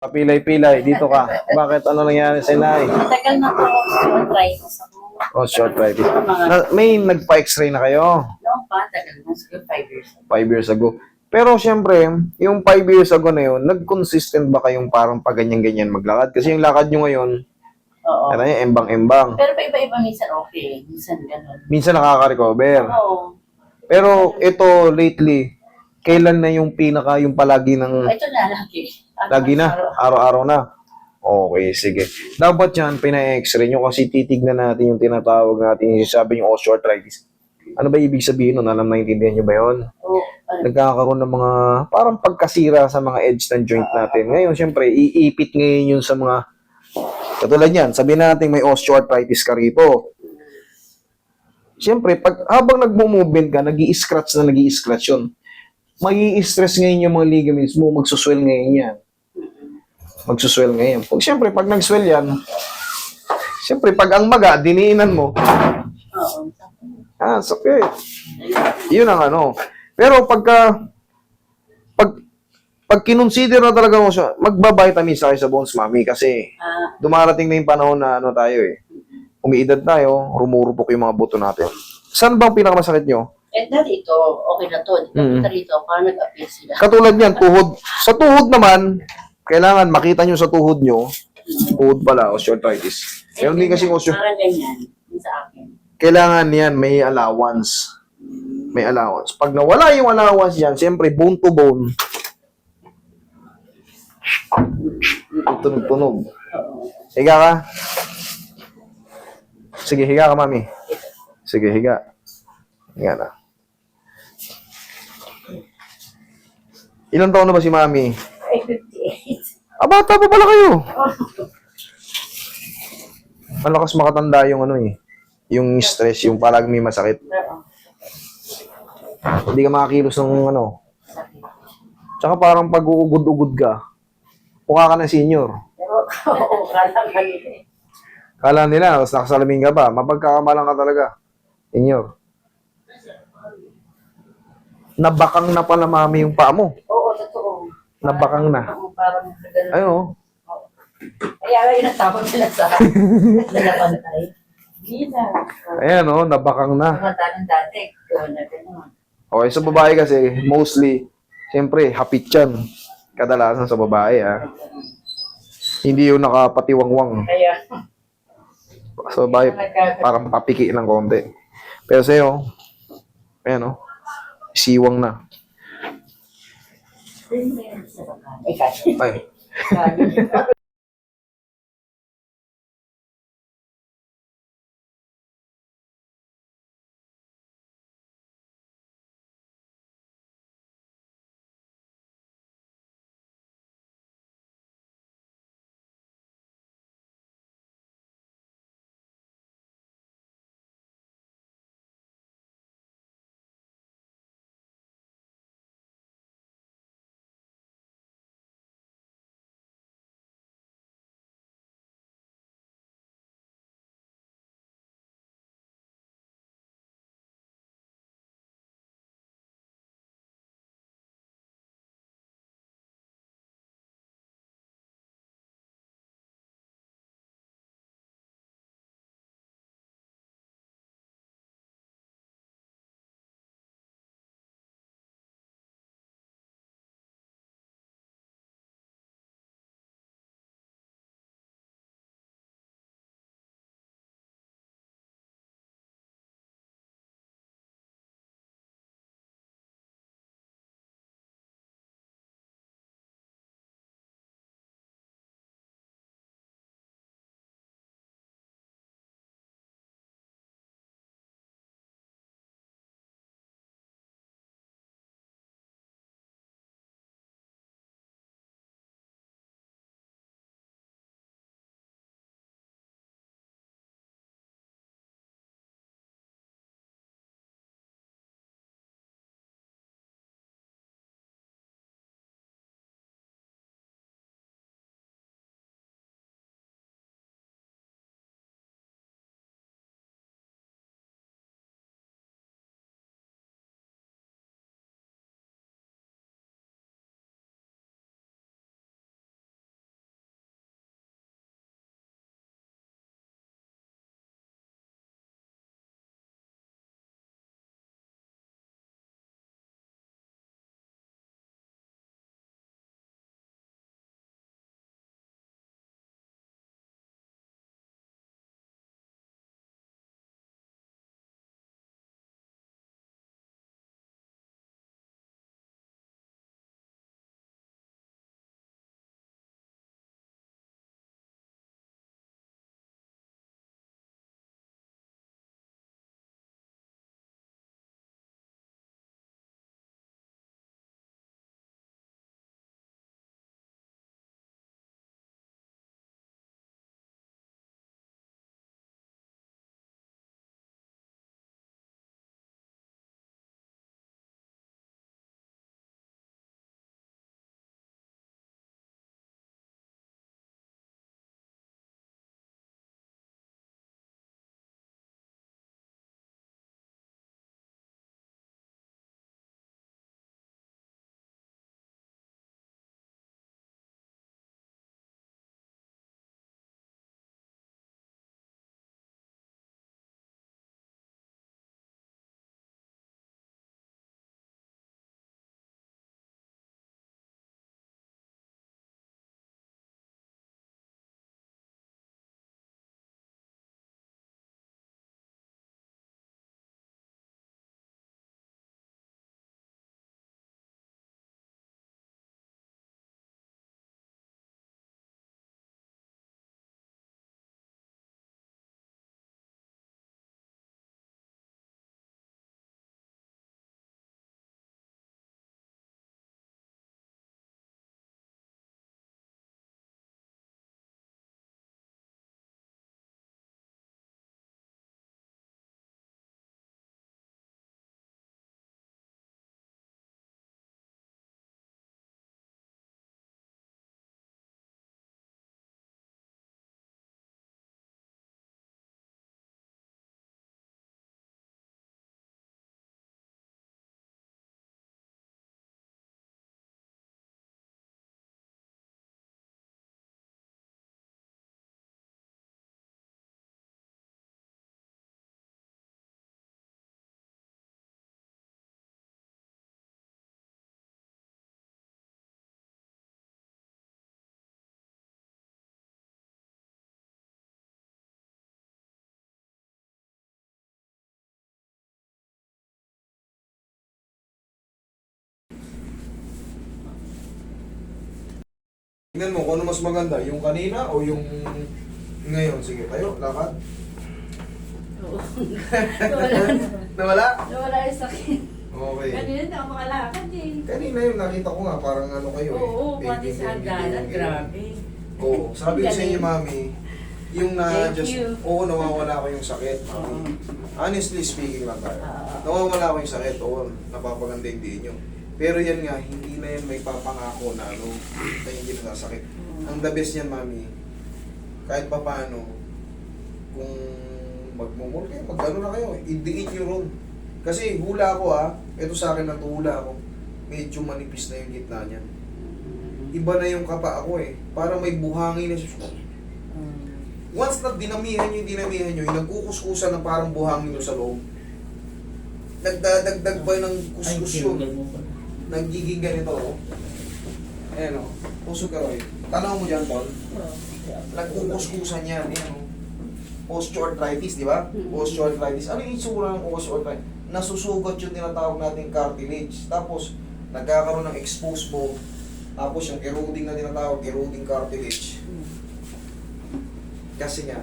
Pilay-pilay, dito ka. Bakit? Ano nangyari sa inay? Tagal na po ako sa arthritis ako. Oh, short ride. Mga May nagpa-x-ray na kayo noon pa, tagal na. Siguro 5 years. 5 years ago. Pero syempre, yung 5 years ago na yun, nag-consistent ba kayong parang pa ganyan-ganyan maglakad? Kasi yung lakad nyo ngayon, Oo. ano yun, embang-embang. Pero pa iba-iba minsan okay. Minsan ganun. Minsan nakaka-recover. Oo. Pero ito, lately, kailan na yung pinaka, yung palagi ng, Ito na, lagi. lagi na, araw-araw na? Okay, sige. Dapat yan, pina-x-ray nyo kasi titignan natin yung tinatawag natin, yung sabi yung osteoarthritis. Ano ba ibig sabihin nun? Alam, naiintindihan nyo ba yun? Oo. Nagkakaroon ng mga parang pagkasira sa mga edge ng joint natin. Ngayon, syempre, iipit ngayon yun sa mga, katulad yan, sabihin natin may osteoarthritis ka rito. Syempre, habang nagmo-movement ka, nag-i-scratch yun. Mag-i-stress ngayon yung mga ligaments mo, magsuswell ngayon yan. Magsuswell ngayon. Syempre, pag nag-swell yan, syempre, pag ang maga, diniinan mo, Oo. sakit. Yun ang ano. Pero pag kinonsider na talaga mo siya, magbabitamins tayo sa bones, mami, kasi dumarating na yung panahon na ano tayo umiidad tayo, rumurupok yung mga buto natin. Saan bang pinakamasakit nyo? Dati ito, okay na to. Dito rito, parang nag-appear sila. Katulad niyan, tuhod. Sa tuhod naman, kailangan makita nyo sa tuhod nyo, tuhod pala, osteoarthritis. Meron din kasi Parang ganyan. Yung sa akin. kailangan yan, may allowance. May allowance. Pag nawala yung allowance yan, siyempre, bone to bone, tunog-tunog. Oo. Higa ka? Sige, higa ka, mami. Sige, higa. Higa na. Ilang taon na ba si mami? Ay, 58. Bata pa pala kayo. Malakas makatanda yung ano yung stress, yung parang may masakit. Oo. Hindi ka makakilos ng ano. Tsaka parang pag uugod-ugod ka, mukha ka ng senior. Pero, oo, kala kanila eh. Kala nila, tapos nakasalamin ka pa, mapagkakamalang ka talaga. Senior. Nabakang na pala mami yung paa mo. Oo, totoo. Nabakang na. Oo, parang ganun. Ayun oh. Kaya yun ang tawag nila sa nalapantay. Hindi na. Ayan oh, nabakang na. Kumanta ng dati. Gawin na ganun. Okay, sa babae kasi, mostly, siyempre, hapit yan. Kadalasan sa babae, Hindi yung nakapatiwangwang. Kaya, Sa babae, parang papiki ng konti. Pero sa'yo, ayan siwang na. Ay. Ay, Tingnan mo kung ano mas maganda, yung kanina o yung ngayon. Sige, tayo, lakad. Oo. Nawala. Nawala? Nawala yung sakit. Okay. Kanina na ako makalakad eh. Kanina yun, nakita ko nga, parang ano kayo eh. Oo, pati Baby, sa baby, hagdanan, baby. grabe. Oo, sabi ko sa inyo, mami, yung Thank just, you. oo, nawawala ko yung sakit, mami. Oo. Honestly speaking lang tayo. Oo. Nawawala ko yung sakit, oo, napapaganda yung diin nyo. Pero yan nga, hindi na yan may papangako na ano, na hindi nasasakit. Ang the best yan, mami, kahit pa paano, kung magmumul kayo, mag-ano na kayo, idiin nyo ron. Kasi hula ko ito sa akin na hula ko, medyo manipis na yung gitna niyan. Iba na yung kapa ako eh, para may buhangin na siya. Once na dinamihan nyo, yung nagkukuskusan na parang buhangin nyo sa loob, nagdadagdag pa ng kuskus yun. Nagiging ganito, oh. Ayan, oh. Pusog ka, Roy. Tanaw mo dyan, Tol. Nagkukuskusan yan, ayan, oh. Osteoarthritis, di ba? Osteoarthritis. Ano yung itsura ng osteoarthritis? Nasusugat yung tinatawag nating cartilage. Tapos, nagkakaroon ng exposed bone. Tapos, yung eroding na tinatawag, eroding cartilage. Kasi nga,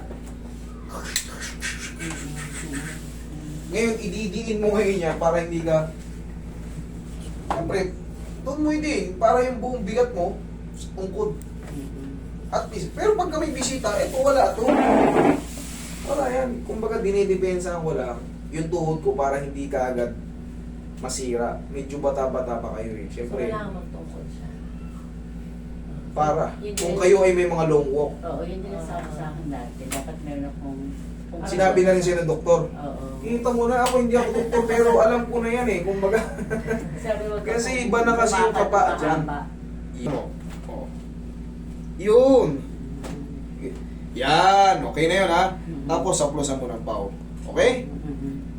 ngayon, ididiin mo ngayon yan para hindi ka, siyempre, doon mo idiin, para yung buong bigat mo, tungkod. At least, pero pag kami bisita, eto wala to. Wala yan. Kumbaga, dinidepensa ko lang yung tuhod ko para hindi ka agad masira. Medyo bata-bata pa kayo eh. So, Siyempre, kailangan magtungkol siya. para. Yun Kung din. kayo ay may mga long walk. Oo, yun din ang sabi sa akin dati. Dapat meron akong... Sinabi na rin siya ng doktor. Oo. Kita mo na ako, hindi ako doktor, pero alam ko na yan eh. Kumbaga, Sabi mo, kasi iba na kasi yung kapa dyan. mahaba. Oh. Yun. Yan. Okay na yun ha. Tapos, saplosan mo ng pao. Okay? Mhm.